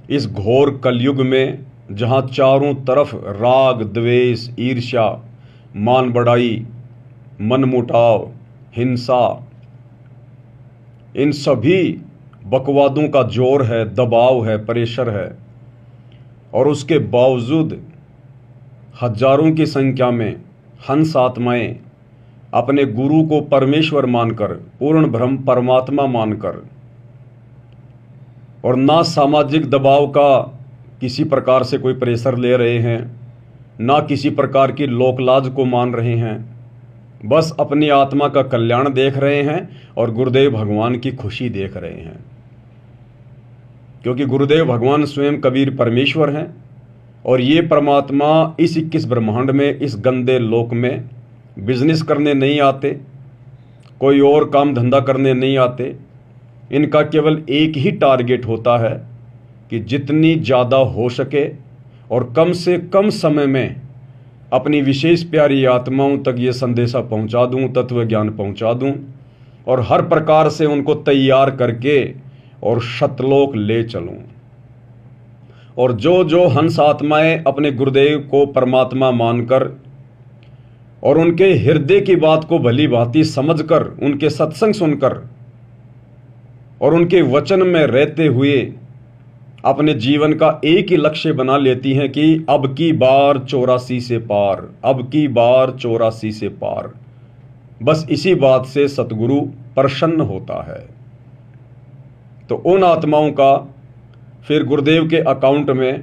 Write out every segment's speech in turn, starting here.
इस घोर कलयुग में जहाँ चारों तरफ राग, द्वेष, ईर्ष्या, मान बढ़ाई, मनमुटाव, हिंसा, इन सभी बकवादों का जोर है, दबाव है, प्रेशर है, और उसके बावजूद हजारों की संख्या में हंस आत्माएं अपने गुरु को परमेश्वर मानकर, पूर्ण ब्रह्म परमात्मा मानकर, और ना सामाजिक दबाव का किसी प्रकार से कोई प्रेशर ले रहे हैं, ना किसी प्रकार की लोकलाज को मान रहे हैं, बस अपनी आत्मा का कल्याण देख रहे हैं और गुरुदेव भगवान की खुशी देख रहे हैं। क्योंकि गुरुदेव भगवान स्वयं कबीर परमेश्वर हैं और ये परमात्मा इस 21 ब्रह्मांड में, इस गंदे लोक में बिजनेस करने नहीं आते, कोई और काम धंधा करने नहीं आते। इनका केवल एक ही टारगेट होता है कि जितनी ज़्यादा हो सके और कम से कम समय में अपनी विशेष प्यारी आत्माओं तक ये संदेशा पहुंचा दूं, तत्व ज्ञान पहुंचा दूं, और हर प्रकार से उनको तैयार करके और शतलोक ले चलूं। और जो जो हंस आत्माएं अपने गुरुदेव को परमात्मा मानकर और उनके हृदय की बात को भली भांति समझकर, उनके सत्संग सुनकर और उनके वचन में रहते हुए अपने जीवन का एक ही लक्ष्य बना लेती हैं कि अब की बार 84 से पार, अब की बार 84 से पार, बस इसी बात से सतगुरु प्रसन्न होता है। तो उन आत्माओं का फिर गुरुदेव के अकाउंट में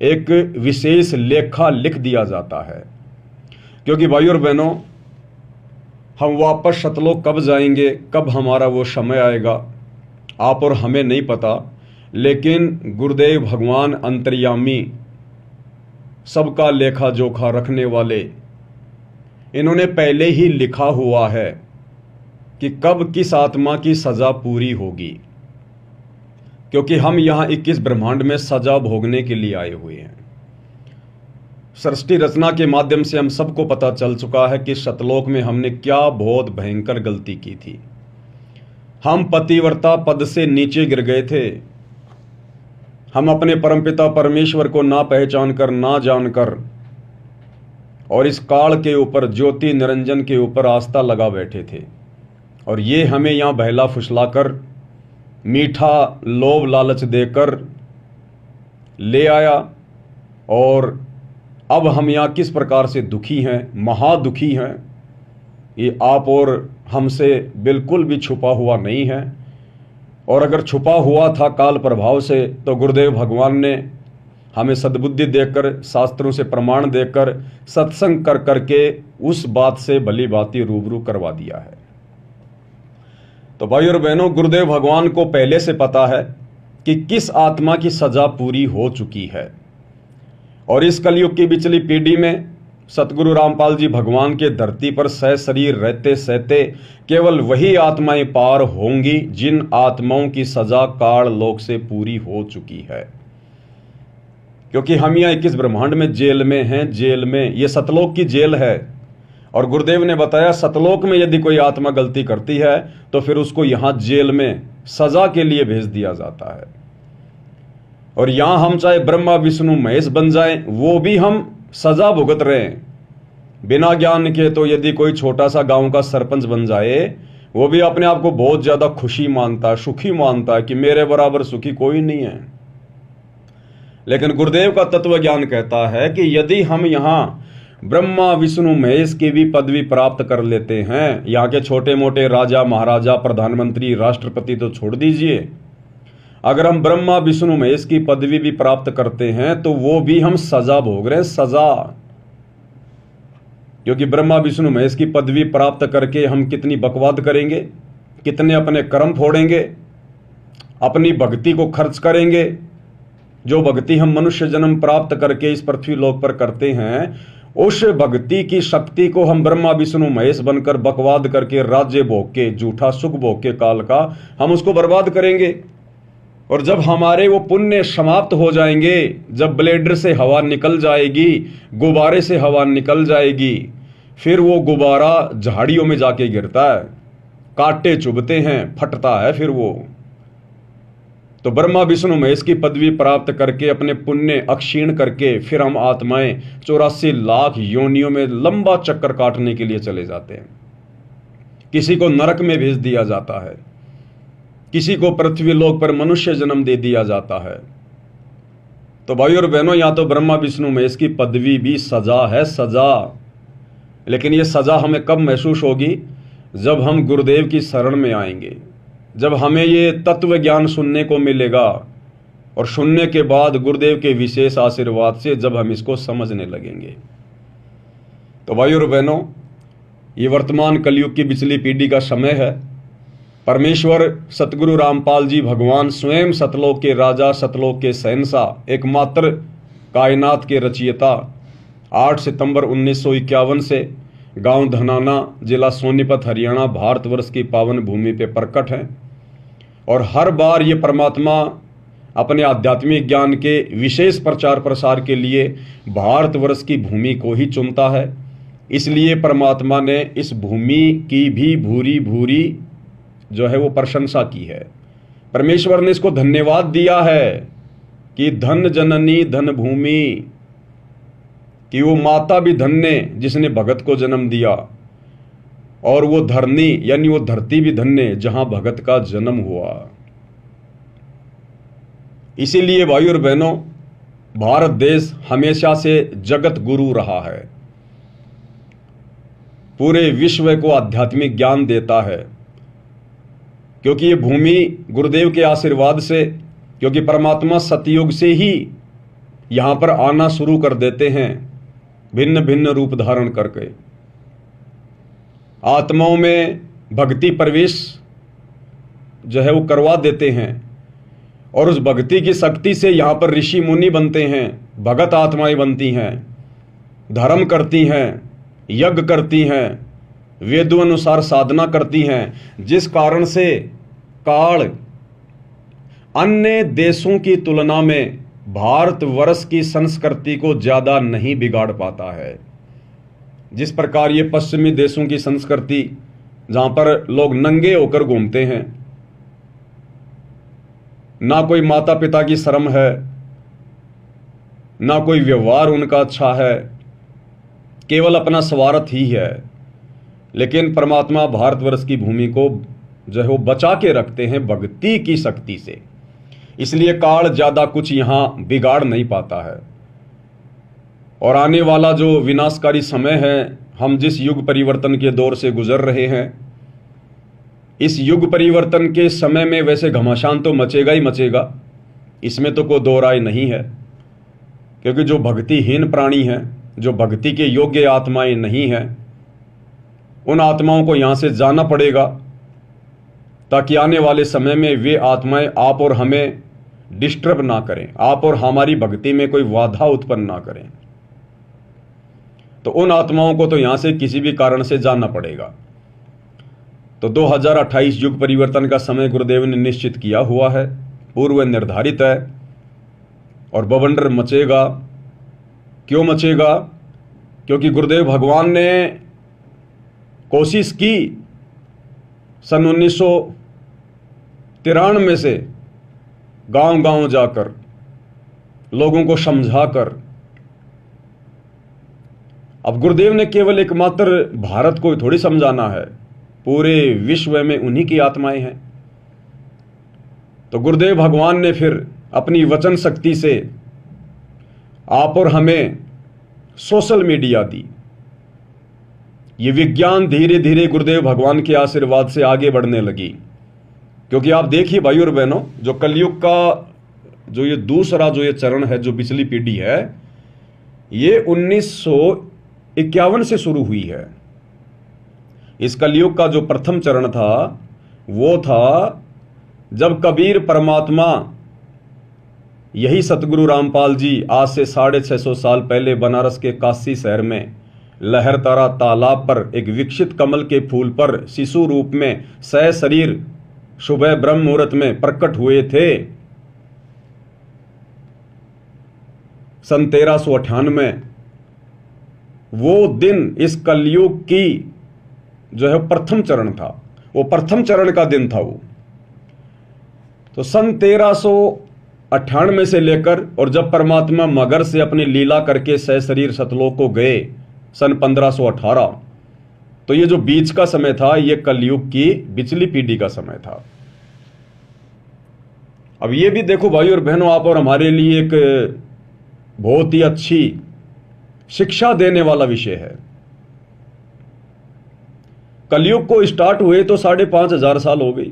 एक विशेष लेखा लिख दिया जाता है। क्योंकि भाइयों और बहनों, हम वापस सतलोक कब जाएंगे, कब हमारा वो समय आएगा, आप और हमें नहीं पता। लेकिन गुरुदेव भगवान अंतर्यामी, सबका लेखा जोखा रखने वाले, इन्होंने पहले ही लिखा हुआ है कि कब किस आत्मा की सजा पूरी होगी। क्योंकि हम यहाँ 21 ब्रह्मांड में सजा भोगने के लिए आए हुए हैं। सृष्टि रचना के माध्यम से हम सबको पता चल चुका है कि सतलोक में हमने क्या बहुत भयंकर गलती की थी। हम पतिव्रता पद से नीचे गिर गए थे। हम अपने परमपिता परमेश्वर को ना पहचान कर, ना जानकर, और इस काल के ऊपर, ज्योति निरंजन के ऊपर आस्था लगा बैठे थे। और ये हमें यहाँ बहला फुसलाकर, मीठा लोभ लालच देकर ले आया। और अब हम यहाँ किस प्रकार से दुखी हैं, महादुखी हैं, ये आप और हमसे बिल्कुल भी छुपा हुआ नहीं है। और अगर छुपा हुआ था काल प्रभाव से, तो गुरुदेव भगवान ने हमें सद्बुद्धि देकर, शास्त्रों से प्रमाण देकर, सत्संग कर करके उस बात से भली भांति रूबरू करवा दिया है। तो भाई और बहनों, गुरुदेव भगवान को पहले से पता है कि किस आत्मा की सजा पूरी हो चुकी है। और इस कलयुग की बिचली पीढ़ी में सतगुरु रामपाल जी भगवान के धरती पर सह शरीर रहते सहते केवल वही आत्माएं पार होंगी जिन आत्माओं की सजा काल लोक से पूरी हो चुकी है। क्योंकि हम यहाँ 21 ब्रह्मांड में जेल में हैं, जेल में, ये सतलोक की जेल है। और गुरुदेव ने बताया सतलोक में यदि कोई आत्मा गलती करती है तो फिर उसको यहाँ जेल में सजा के लिए भेज दिया जाता है। और यहाँ हम चाहे ब्रह्मा विष्णु महेश बन जाएं, वो भी हम सजा भुगत रहे हैं बिना ज्ञान के। तो यदि कोई छोटा सा गांव का सरपंच बन जाए, वो भी अपने आप को बहुत ज्यादा खुशी मानता है, सुखी मानता है कि मेरे बराबर सुखी कोई नहीं है। लेकिन गुरुदेव का तत्व ज्ञान कहता है कि यदि हम यहाँ ब्रह्मा विष्णु महेश की भी पदवी प्राप्त कर लेते हैं, यहाँ के छोटे मोटे राजा महाराजा, प्रधानमंत्री, राष्ट्रपति तो छोड़ दीजिए, अगर हम ब्रह्मा विष्णु महेश की पदवी भी प्राप्त करते हैं तो वो भी हम सजा भोग रहे हैं, सजा। क्योंकि ब्रह्मा विष्णु महेश की पदवी प्राप्त करके हम कितनी बकवाद करेंगे, कितने अपने कर्म फोड़ेंगे, अपनी भक्ति को खर्च करेंगे। जो भक्ति हम मनुष्य जन्म प्राप्त करके इस पृथ्वी लोक पर करते हैं, उस भक्ति की शक्ति को हम ब्रह्मा विष्णु महेश बनकर बकवाद करके, राज्य भोग के, झूठा सुख भोग के काल का, हम उसको बर्बाद करेंगे। और जब हमारे वो पुण्य समाप्त हो जाएंगे, जब ब्लेडर से हवा निकल जाएगी, गुब्बारे से हवा निकल जाएगी, फिर वो गुब्बारा झाड़ियों में जाके गिरता है, कांटे चुभते हैं, फटता है फिर वो। तो ब्रह्मा विष्णु महेश की पदवी प्राप्त करके अपने पुण्य अक्षीण करके फिर हम आत्माएं 84 लाख योनियों में लंबा चक्कर काटने के लिए चले जाते हैं। किसी को नरक में भेज दिया जाता है, किसी को पृथ्वी लोक पर मनुष्य जन्म दे दिया जाता है। तो भाई और बहनों, यहाँ तो ब्रह्मा विष्णु महेश की पदवी भी सजा है, सजा। लेकिन ये सजा हमें कब महसूस होगी? जब हम गुरुदेव की शरण में आएंगे, जब हमें ये तत्व ज्ञान सुनने को मिलेगा और सुनने के बाद गुरुदेव के विशेष आशीर्वाद से जब हम इसको समझने लगेंगे। तो भाई और बहनों, ये वर्तमान कलयुग की पिछली पीढ़ी का समय है। परमेश्वर सतगुरु रामपाल जी भगवान स्वयं सतलोक के राजा, सतलोक के शहंशाह, एकमात्र कायनात के रचयिता 8 सितंबर 1951 से गांव धनाना, जिला सोनीपत, हरियाणा, भारतवर्ष की पावन भूमि पे प्रकट हैं। और हर बार ये परमात्मा अपने आध्यात्मिक ज्ञान के विशेष प्रचार प्रसार के लिए भारतवर्ष की भूमि को ही चुनता है। इसलिए परमात्मा ने इस भूमि की भी भूरी भूरी जो है वो प्रशंसा की है। परमेश्वर ने इसको धन्यवाद दिया है कि धन जननी धन भूमि, कि वो माता भी धन्य जिसने भगत को जन्म दिया, और वो धरनी यानी वो धरती भी धन्य जहां भगत का जन्म हुआ। इसीलिए भाई और बहनों, भारत देश हमेशा से जगत गुरु रहा है, पूरे विश्व को आध्यात्मिक ज्ञान देता है। क्योंकि ये भूमि गुरुदेव के आशीर्वाद से, क्योंकि परमात्मा सतयुग से ही यहां पर आना शुरू कर देते हैं, भिन्न भिन्न रूप धारण करके आत्माओं में भक्ति प्रवेश जो है वो करवा देते हैं। और उस भक्ति की शक्ति से यहाँ पर ऋषि मुनि बनते हैं, भगत आत्माएं बनती हैं, धर्म करती हैं, यज्ञ करती हैं, वेदों अनुसार साधना करती हैं, जिस कारण से काल अन्य देशों की तुलना में भारतवर्ष की संस्कृति को ज्यादा नहीं बिगाड़ पाता है। जिस प्रकार ये पश्चिमी देशों की संस्कृति, जहां पर लोग नंगे होकर घूमते हैं, ना कोई माता पिता की शर्म है, ना कोई व्यवहार उनका अच्छा है, केवल अपना स्वार्थ ही है। लेकिन परमात्मा भारतवर्ष की भूमि को जो है वो बचा के रखते हैं भक्ति की शक्ति से। इसलिए काल ज्यादा कुछ यहां बिगाड़ नहीं पाता है। और आने वाला जो विनाशकारी समय है, हम जिस युग परिवर्तन के दौर से गुजर रहे हैं, इस युग परिवर्तन के समय में वैसे घमासान तो मचेगा ही मचेगा, इसमें तो कोई दो राय नहीं है। क्योंकि जो भक्तिहीन प्राणी हैं, जो भक्ति के योग्य आत्माएं नहीं हैं, उन आत्माओं को यहाँ से जाना पड़ेगा, ताकि आने वाले समय में वे आत्माएं आप और हमें डिस्टर्ब ना करें, आप और हमारी भक्ति में कोई बाधा उत्पन्न ना करें। तो उन आत्माओं को तो यहाँ से किसी भी कारण से जाना पड़ेगा। तो 2028 युग परिवर्तन का समय गुरुदेव ने निश्चित किया हुआ है, पूर्व निर्धारित है, और बवंडर मचेगा। क्यों मचेगा? क्योंकि गुरुदेव भगवान ने कोशिश की सन 1993 से गांव-गांव जाकर लोगों को समझाकर। अब गुरुदेव ने केवल एकमात्र भारत को थोड़ी समझाना है, पूरे विश्व में उन्हीं की आत्माएं हैं। तो गुरुदेव भगवान ने फिर अपनी वचन शक्ति से आप और हमें सोशल मीडिया दी। ये विज्ञान धीरे धीरे गुरुदेव भगवान के आशीर्वाद से आगे बढ़ने लगी। क्योंकि आप देखिए भाई और बहनों, जो कलयुग का जो ये दूसरा जो ये चरण है, जो पिछली पीढ़ी है, ये 1951 से शुरू हुई है। इस कलयुग का जो प्रथम चरण था वो था जब कबीर परमात्मा, यही सतगुरु रामपाल जी आज से 650 साल पहले बनारस के काशी शहर में लहरतारा तालाब पर एक विकसित कमल के फूल पर शिशु रूप में सह शरीर सुबह ब्रह्म मुहूर्त में प्रकट हुए थे। सन 1398 वो दिन इस कलयुग की जो है प्रथम चरण था, वो प्रथम चरण का दिन था वो। तो सन 1398 से लेकर और जब परमात्मा मगर से अपनी लीला करके सहशरीर सतलोक को गए सन 1518, तो ये जो बीच का समय था ये कलयुग की बिचली पीढ़ी का समय था। अब ये भी देखो भाई और बहनों, आप और हमारे लिए एक बहुत ही अच्छी शिक्षा देने वाला विषय है। कलयुग को स्टार्ट हुए तो 5,500 साल हो गई,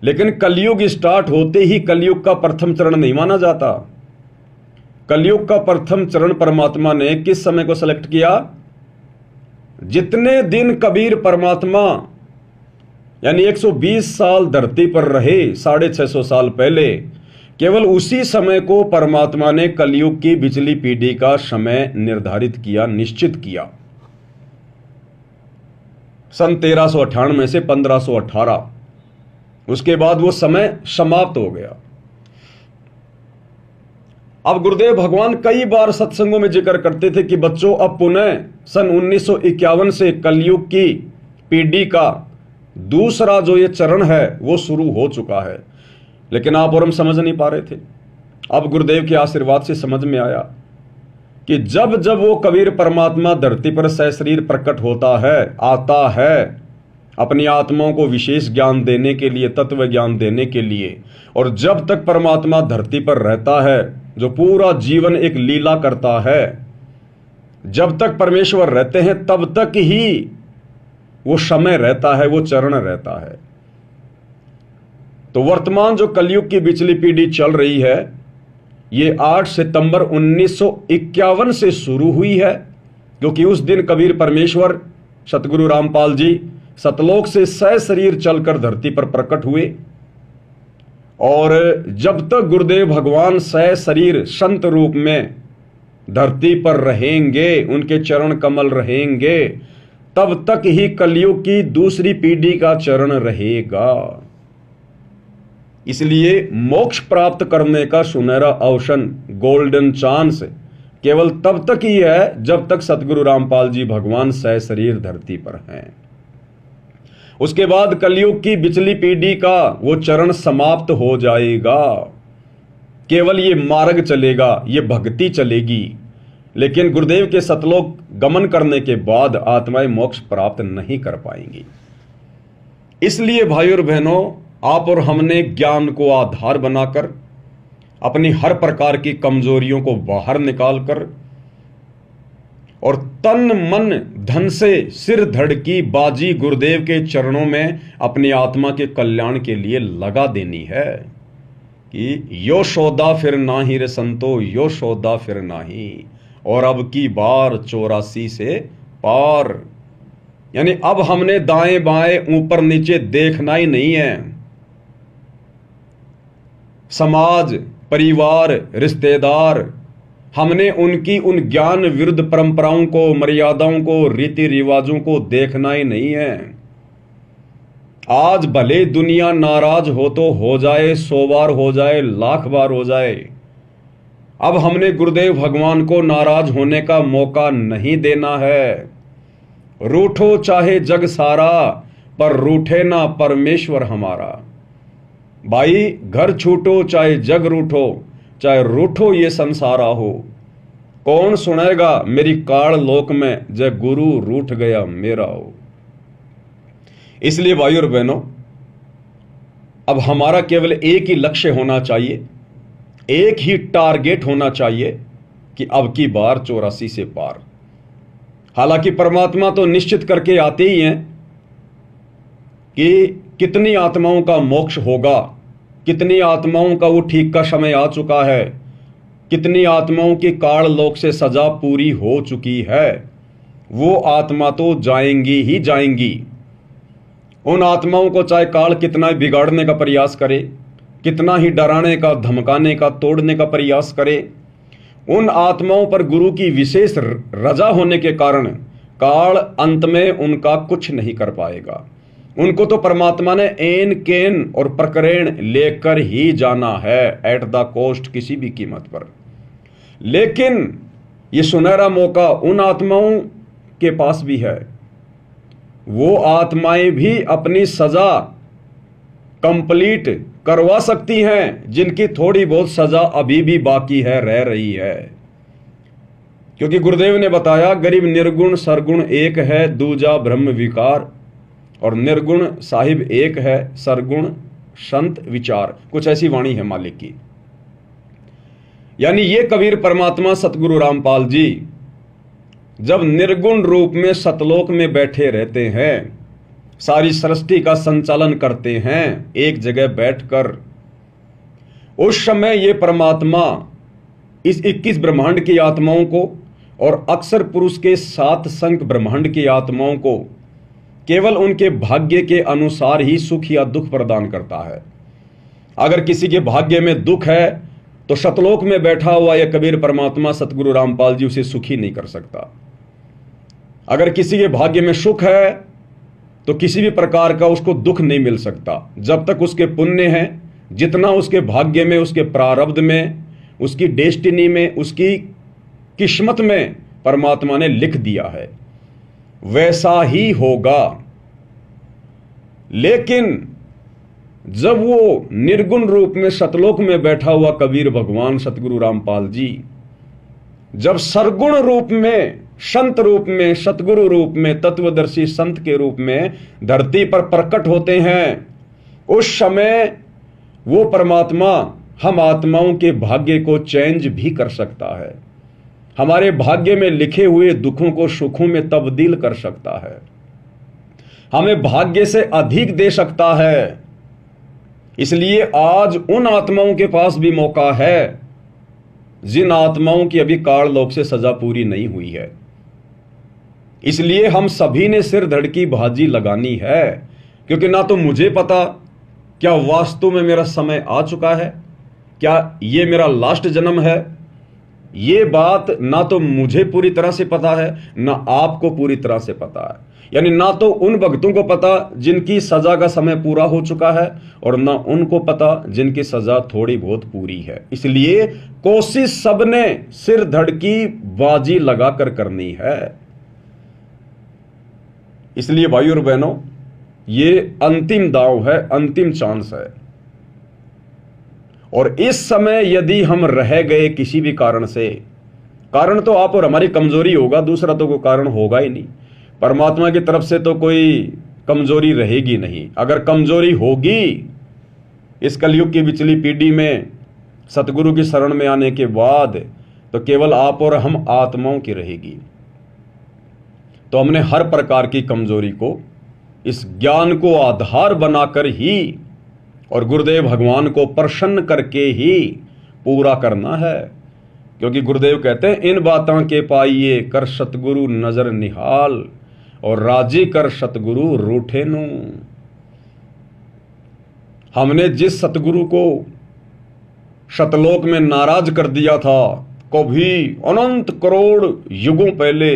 लेकिन कलयुग स्टार्ट होते ही कलयुग का प्रथम चरण नहीं माना जाता। कलयुग का प्रथम चरण परमात्मा ने किस समय को सेलेक्ट किया? जितने दिन कबीर परमात्मा यानी 120 साल धरती पर रहे 650 साल पहले, केवल उसी समय को परमात्मा ने कलयुग की बिचली पीढ़ी का समय निर्धारित किया, निश्चित किया। सन 1398 से 1518, उसके बाद वो समय समाप्त हो गया। अब गुरुदेव भगवान कई बार सत्संगों में जिक्र करते थे कि बच्चों अब पुनः सन 1951 से कलयुग की पीढ़ी का दूसरा जो ये चरण है वो शुरू हो चुका है, लेकिन आप और हम समझ नहीं पा रहे थे। अब गुरुदेव के आशीर्वाद से समझ में आया कि जब जब वो कबीर परमात्मा धरती पर सहशरीर प्रकट होता है, आता है अपनी आत्माओं को विशेष ज्ञान देने के लिए, तत्व ज्ञान देने के लिए, और जब तक परमात्मा धरती पर रहता है, जो पूरा जीवन एक लीला करता है, जब तक परमेश्वर रहते हैं तब तक ही वो समय रहता है, वो चरण रहता है। तो वर्तमान जो कलयुग की बिचली पीढ़ी चल रही है ये 8 सितंबर 1951 से शुरू हुई है, क्योंकि उस दिन कबीर परमेश्वर सतगुरु रामपाल जी सतलोक से सहशरीर चलकर धरती पर प्रकट हुए। और जब तक गुरुदेव भगवान सहशरीर संत रूप में धरती पर रहेंगे, उनके चरण कमल रहेंगे, तब तक ही कलयुग की दूसरी पीढ़ी का चरण रहेगा। इसलिए मोक्ष प्राप्त करने का सुनहरा अवसर, गोल्डन चांस केवल तब तक ही है जब तक सतगुरु रामपाल जी भगवान सहशरीर धरती पर हैं। उसके बाद कलयुग की बिचली पीढ़ी का वो चरण समाप्त हो जाएगा। केवल ये मार्ग चलेगा, ये भक्ति चलेगी, लेकिन गुरुदेव के सतलोक गमन करने के बाद आत्माएं मोक्ष प्राप्त नहीं कर पाएंगी। इसलिए भाई और बहनों, आप और हमने ज्ञान को आधार बनाकर अपनी हर प्रकार की कमजोरियों को बाहर निकालकर और तन मन धन से सिर धड़ की बाजी गुरुदेव के चरणों में अपनी आत्मा के कल्याण के लिए लगा देनी है कि यो सौदा फिर नाही रे संतो, यो सौदा फिर नाही, और अब की बार 84 से पार। यानी अब हमने दाएं बाएं ऊपर नीचे देखना ही नहीं है। समाज, परिवार, रिश्तेदार, हमने उनकी उन ज्ञान विरुद्ध परंपराओं को, मर्यादाओं को, रीति रिवाजों को देखना ही नहीं है। आज भले दुनिया नाराज हो तो हो जाए, 100 बार हो जाए, 1,00,000 बार हो जाए, अब हमने गुरुदेव भगवान को नाराज होने का मौका नहीं देना है। रूठो चाहे जग सारा, पर रूठे ना परमेश्वर हमारा। भाई घर छूटो चाहे जग रूठो, चाहे रूठो ये संसारा हो, कौन सुनेगा मेरी काल लोक में, जय गुरु रूठ गया मेरा हो। इसलिए भाई और बहनों, अब हमारा केवल एक ही लक्ष्य होना चाहिए, एक ही टारगेट होना चाहिए कि अब की बार 84 से पार। हालांकि परमात्मा तो निश्चित करके आते ही हैं कि कितनी आत्माओं का मोक्ष होगा, कितनी आत्माओं का वो ठीक का समय आ चुका है, कितनी आत्माओं की काल लोक से सजा पूरी हो चुकी है। वो आत्मा तो जाएंगी ही जाएंगी। उन आत्माओं को चाहे काल कितना ही बिगाड़ने का प्रयास करे, कितना ही डराने का, धमकाने का, तोड़ने का प्रयास करे, उन आत्माओं पर गुरु की विशेष रजा होने के कारण काल अंत में उनका कुछ नहीं कर पाएगा। उनको तो परमात्मा ने एन केन और प्रकरण लेकर ही जाना है, एट द कॉस्ट, किसी भी कीमत पर। लेकिन ये सुनहरा मौका उन आत्माओं के पास भी है। वो आत्माएं भी अपनी सजा कंप्लीट करवा सकती हैं, जिनकी थोड़ी बहुत सजा अभी भी बाकी है, रह रही है। क्योंकि गुरुदेव ने बताया गरीब निर्गुण सरगुण एक है, दूजा ब्रह्म विकार, और निर्गुण साहिब एक है, सरगुण संत विचार। कुछ ऐसी वाणी है मालिक की। यानी ये कबीर परमात्मा सतगुरु रामपाल जी जब निर्गुण रूप में सतलोक में बैठे रहते हैं, सारी सृष्टि का संचालन करते हैं एक जगह बैठकर, उस समय ये परमात्मा इस 21 ब्रह्मांड की आत्माओं को और अक्षर पुरुष के 7 संख ब्रह्मांड की आत्माओं को केवल उनके भाग्य के अनुसार ही सुख या दुख प्रदान करता है। अगर किसी के भाग्य में दुख है तो सतलोक में बैठा हुआ यह कबीर परमात्मा सतगुरु रामपाल जी उसे सुखी नहीं कर सकता। अगर किसी के भाग्य में सुख है तो किसी भी प्रकार का उसको दुख नहीं मिल सकता, जब तक उसके पुण्य हैं, जितना उसके भाग्य में, उसके प्रारब्ध में, उसकी डेस्टिनी में, उसकी किस्मत में परमात्मा ने लिख दिया है वैसा ही होगा। लेकिन जब वो निर्गुण रूप में सतलोक में बैठा हुआ कबीर भगवान सतगुरु रामपाल जी जब सरगुण रूप में, संत रूप में, सतगुरु रूप में, तत्वदर्शी संत के रूप में धरती पर प्रकट होते हैं, उस समय वो परमात्मा हम आत्माओं के भाग्य को चेंज भी कर सकता है, हमारे भाग्य में लिखे हुए दुखों को सुखों में तब्दील कर सकता है, हमें भाग्य से अधिक दे सकता है। इसलिए आज उन आत्माओं के पास भी मौका है जिन आत्माओं की अभी काललोक से सजा पूरी नहीं हुई है। इसलिए हम सभी ने सिर धड़ की बाजी लगानी है, क्योंकि ना तो मुझे पता क्या वास्तव में मेरा समय आ चुका है, क्या ये मेरा लास्ट जन्म है। ये बात ना तो मुझे पूरी तरह से पता है, ना आपको पूरी तरह से पता है। यानी ना तो उन भक्तों को पता जिनकी सजा का समय पूरा हो चुका है, और ना उनको पता जिनकी सजा थोड़ी बहुत पूरी है। इसलिए कोशिश सबने सिर धड़ की बाजी लगाकर करनी है। इसलिए भाई और बहनों, ये अंतिम दांव है, अंतिम चांस है। और इस समय यदि हम रह गए किसी भी कारण से, कारण तो आप और हमारी कमजोरी होगा, दूसरा तो कोई कारण होगा ही नहीं। परमात्मा की तरफ से तो कोई कमजोरी रहेगी नहीं। अगर कमजोरी होगी इस कलयुग की पिछली पीढ़ी में सतगुरु की शरण में आने के बाद, तो केवल आप और हम आत्माओं की रहेगी। तो हमने हर प्रकार की कमजोरी को इस ज्ञान को आधार बनाकर ही और गुरुदेव भगवान को प्रसन्न करके ही पूरा करना है। क्योंकि गुरुदेव कहते हैं इन बातों के पाइए कर सतगुरु नजर निहाल, और राजी कर सतगुरु रूठे नू। हमने जिस सतगुरु को सतलोक में नाराज कर दिया था कभी अनंत करोड़ युगों पहले,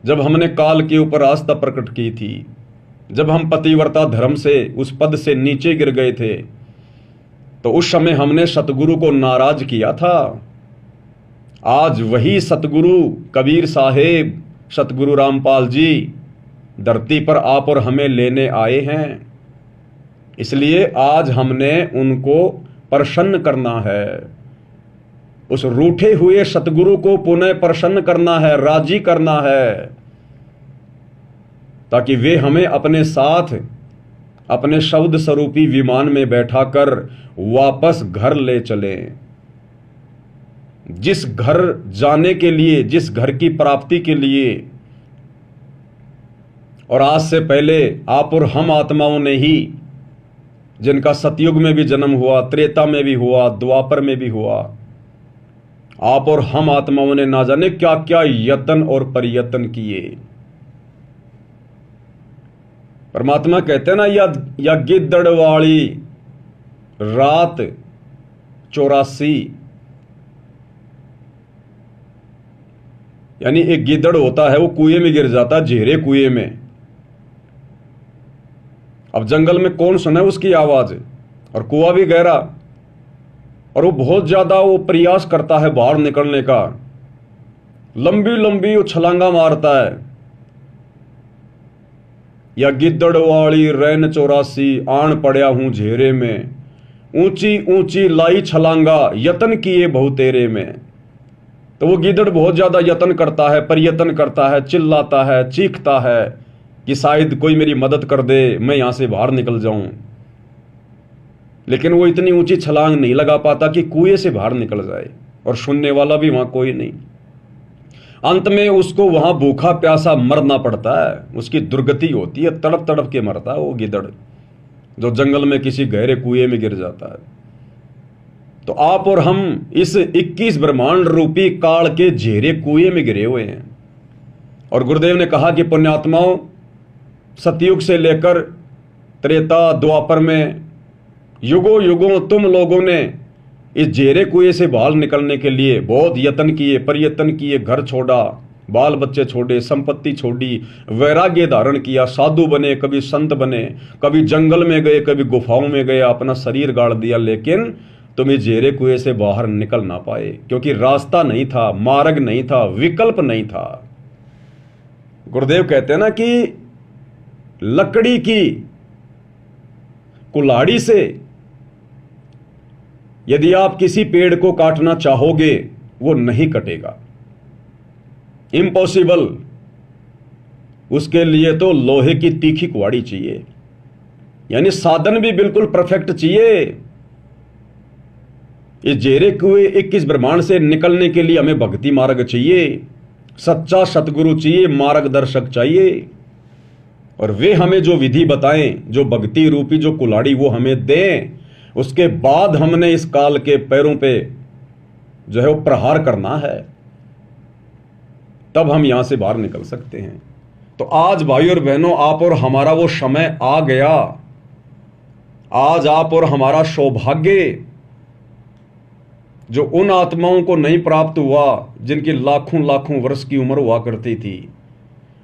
जब हमने काल के ऊपर आस्था प्रकट की थी, जब हम पतिव्रता धर्म से उस पद से नीचे गिर गए थे, तो उस समय हमने सतगुरु को नाराज किया था। आज वही सतगुरु कबीर साहेब सतगुरु रामपाल जी धरती पर आप और हमें लेने आए हैं। इसलिए आज हमने उनको प्रसन्न करना है, उस रूठे हुए सतगुरु को पुनः प्रसन्न करना है, राजी करना है, ताकि वे हमें अपने साथ अपने शब्द स्वरूपी विमान में बैठाकर वापस घर ले चलें। जिस घर जाने के लिए, जिस घर की प्राप्ति के लिए, और आज से पहले आप और हम आत्माओं ने ही, जिनका सतयुग में भी जन्म हुआ, त्रेता में भी हुआ, द्वापर में भी हुआ, आप और हम आत्माओं ने ना जाने क्या क्या यत्न और प्रयत्न किए। परमात्मा कहते हैं ना, या गिद्दड़ वाली रात 84, यानी एक गिद्दड़ होता है वो कुएं में गिर जाता है, झेरे कुएं में। अब जंगल में कौन सुने उसकी आवाज, और कुआं भी गहरा, और वो बहुत ज्यादा वो प्रयास करता है बाहर निकलने का, लंबी लंबी वो छलांगा मारता है, या गिद्दड़ वाली रैन 84 आन पड़या हूं झेरे में, ऊंची ऊंची लाई छलांगा यतन किए बहुतेरे में। तो वो गिद्दड़ बहुत ज्यादा यत्न करता है, प्रयत्न करता है, चिल्लाता है, चीखता है कि शायद कोई मेरी मदद कर दे, मैं यहां से बाहर निकल जाऊं, लेकिन वो इतनी ऊंची छलांग नहीं लगा पाता कि कुएं से बाहर निकल जाए, और सुनने वाला भी वहां कोई नहीं। अंत में उसको वहां भूखा प्यासा मरना पड़ता है, उसकी दुर्गति होती है, तड़प तड़प के मरता है वो गिद्दड़ जो जंगल में किसी गहरे कुएं में गिर जाता है। तो आप और हम इस 21 ब्रह्मांड रूपी काल के झेरे कुएं में गिरे हुए हैं। और गुरुदेव ने कहा कि पुण्यात्माओं, सतयुग से लेकर त्रेता द्वापर में युगों युगों तुम लोगों ने इस झेरे कुएं से बाहर निकलने के लिए बहुत यत्न किए, प्रयत्न किए, घर छोड़ा, बाल बच्चे छोड़े, संपत्ति छोड़ी, वैराग्य धारण किया, साधु बने, कभी संत बने, कभी जंगल में गए, कभी गुफाओं में गए, अपना शरीर गाड़ दिया, लेकिन तुम इस झेरे कुएं से बाहर निकल ना पाए, क्योंकि रास्ता नहीं था, मार्ग नहीं था, विकल्प नहीं था। गुरुदेव कहते हैं ना कि लकड़ी की कुल्हाड़ी से यदि आप किसी पेड़ को काटना चाहोगे वो नहीं कटेगा, इम्पॉसिबल। उसके लिए तो लोहे की तीखी कुल्हाड़ी चाहिए, यानी साधन भी बिल्कुल परफेक्ट चाहिए। इस झेरे कुएं 21 ब्रह्मांड से निकलने के लिए हमें भक्ति मार्ग चाहिए, सच्चा सतगुरु चाहिए, मार्गदर्शक चाहिए, और वे हमें जो विधि बताएं, जो भक्ति रूपी जो कुल्हाड़ी वो हमें दें, उसके बाद हमने इस काल के पैरों पे जो है वो प्रहार करना है, तब हम यहां से बाहर निकल सकते हैं। तो आज भाई और बहनों, आप और हमारा वो समय आ गया। आज आप और हमारा सौभाग्य जो उन आत्माओं को नहीं प्राप्त हुआ जिनकी लाखों लाखों वर्ष की उम्र हुआ करती थी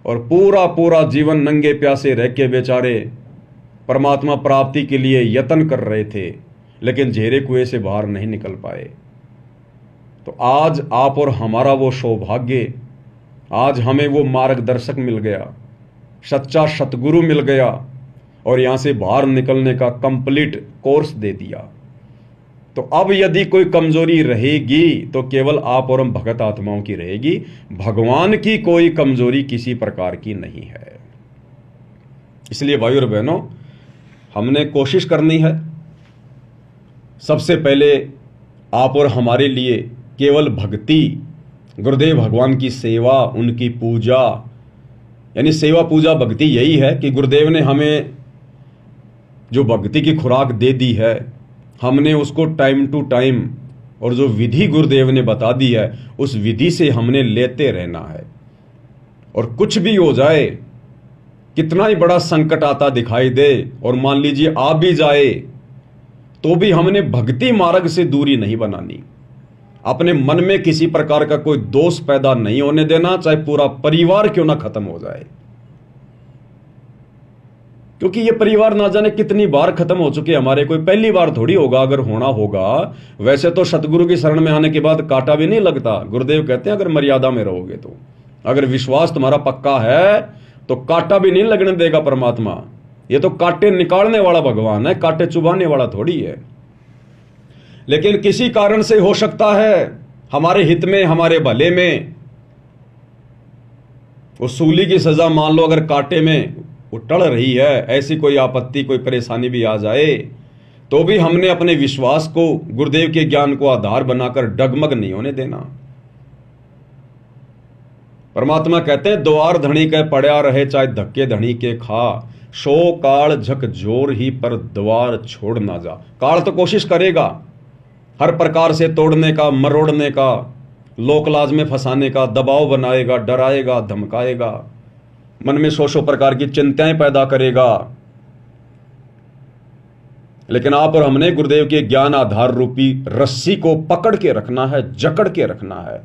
और पूरा पूरा जीवन नंगे प्यासे रह के बेचारे परमात्मा प्राप्ति के लिए यत्न कर रहे थे, लेकिन झेरे कुएं से बाहर नहीं निकल पाए। तो आज आप और हमारा वो सौभाग्य, आज हमें वो मार्गदर्शक मिल गया, सच्चा सतगुरु मिल गया, और यहां से बाहर निकलने का कंप्लीट कोर्स दे दिया। तो अब यदि कोई कमजोरी रहेगी तो केवल आप और हम भगत आत्माओं की रहेगी, भगवान की कोई कमजोरी किसी प्रकार की नहीं है। इसलिए भाई और बहनों, हमने कोशिश करनी है सबसे पहले आप और हमारे लिए केवल भक्ति, गुरुदेव भगवान की सेवा, उनकी पूजा, यानी सेवा पूजा भक्ति यही है कि गुरुदेव ने हमें जो भक्ति की खुराक दे दी है, हमने उसको टाइम टू टाइम, और जो विधि गुरुदेव ने बता दी है उस विधि से हमने लेते रहना है। और कुछ भी हो जाए, कितना ही बड़ा संकट आता दिखाई दे और मान लीजिए आ भी जाए, तो भी हमने भक्ति मार्ग से दूरी नहीं बनानी। अपने मन में किसी प्रकार का कोई दोष पैदा नहीं होने देना, चाहे पूरा परिवार क्यों ना खत्म हो जाए, क्योंकि ये परिवार ना जाने कितनी बार खत्म हो चुके हमारे, कोई पहली बार थोड़ी होगा। अगर होना होगा, वैसे तो सतगुरु की शरण में आने के बाद कांटा भी नहीं लगता। गुरुदेव कहते हैं अगर मर्यादा में रहोगे तो, अगर विश्वास तुम्हारा पक्का है तो कांटा भी नहीं लगने देगा परमात्मा। ये तो कांटे निकालने वाला भगवान है, कांटे चुभाने वाला थोड़ी है। लेकिन किसी कारण से हो सकता है हमारे हित में, हमारे भले में, वो सूली की सजा मान लो अगर कांटे में वो टल रही है, ऐसी कोई आपत्ति, कोई परेशानी भी आ जाए, तो भी हमने अपने विश्वास को, गुरुदेव के ज्ञान को आधार बनाकर डगमग नहीं होने देना। परमात्मा कहते हैं द्वार धनी के पड़ा रहे चाहे धक्के धनी के खा, सो काल झक जोर ही पर द्वार छोड़ ना जा। काल तो कोशिश करेगा हर प्रकार से तोड़ने का, मरोड़ने का, लोकलाज में फंसाने का, दबाव बनाएगा, डराएगा, धमकाएगा, मन में सौ प्रकार की चिंताएं पैदा करेगा। लेकिन आप और हमने गुरुदेव के ज्ञान आधार रूपी रस्सी को पकड़ के रखना है, जकड़ के रखना है,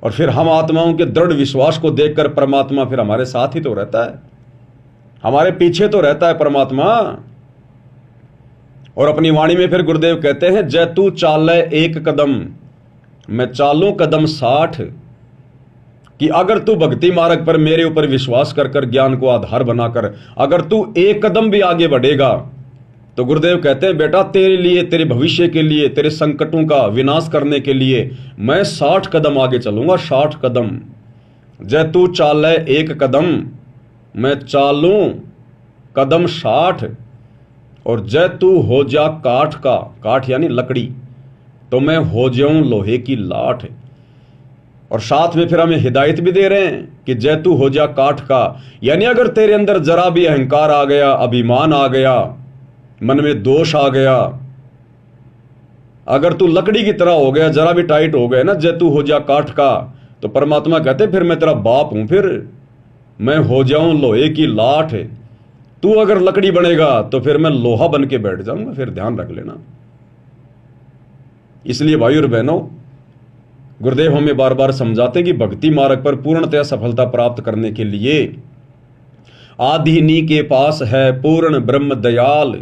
और फिर हम आत्माओं के दृढ़ विश्वास को देखकर परमात्मा फिर हमारे साथ ही तो रहता है, हमारे पीछे तो रहता है परमात्मा। और अपनी वाणी में फिर गुरुदेव कहते हैं जय तू चाले एक कदम, मैं चालूं कदम 60, कि अगर तू भक्ति मार्ग पर मेरे ऊपर विश्वास कर कर ज्ञान को आधार बनाकर अगर तू एक कदम भी आगे बढ़ेगा तो गुरुदेव कहते हैं बेटा तेरे लिए, तेरे भविष्य के लिए, तेरे संकटों का विनाश करने के लिए मैं 60 कदम आगे चलूंगा। 60 कदम जय तू चाल है 1 कदम, मैं चालूं कदम 60। और जय तू हो जा काठ का, काठ यानी लकड़ी, तो मैं हो जाऊं लोहे की लाठ। और साथ में फिर हमें हिदायत भी दे रहे हैं कि जय तू हो जा काठ का, यानी अगर तेरे अंदर जरा भी अहंकार आ गया, अभिमान आ गया, मन में दोष आ गया, अगर तू लकड़ी की तरह हो गया, जरा भी टाइट हो गया ना, जय तू हो जा काठ का, तो परमात्मा कहते फिर मैं तेरा बाप हूं, फिर मैं हो जाऊं लोहे की लाठ। तू अगर लकड़ी बनेगा तो फिर मैं लोहा बन के बैठ जाऊंगा, फिर ध्यान रख लेना। इसलिए भाई और बहनों, गुरुदेव हमें बार बार समझाते कि भक्ति मार्ग पर पूर्णतः सफलता प्राप्त करने के लिए आदिनी के पास है पूर्ण ब्रह्म दयाल,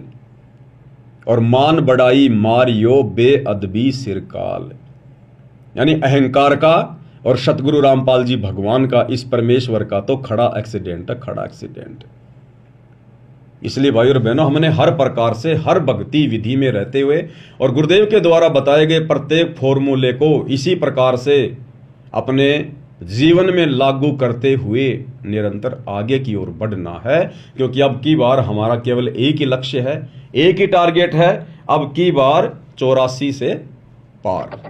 और मान बढ़ाई मारियो बेअदबी सिरकाल। यानी अहंकार का और सतगुरु रामपाल जी भगवान का, इस परमेश्वर का तो खड़ा एक्सीडेंट है, खड़ा एक्सीडेंट। इसलिए भाई और बहनों, हमने हर प्रकार से हर भक्ति विधि में रहते हुए और गुरुदेव के द्वारा बताए गए प्रत्येक फॉर्मूले को इसी प्रकार से अपने जीवन में लागू करते हुए निरंतर आगे की ओर बढ़ना है। क्योंकि अब की बार हमारा केवल एक ही लक्ष्य है, एक ही टारगेट है, अब की बार 84 से पार।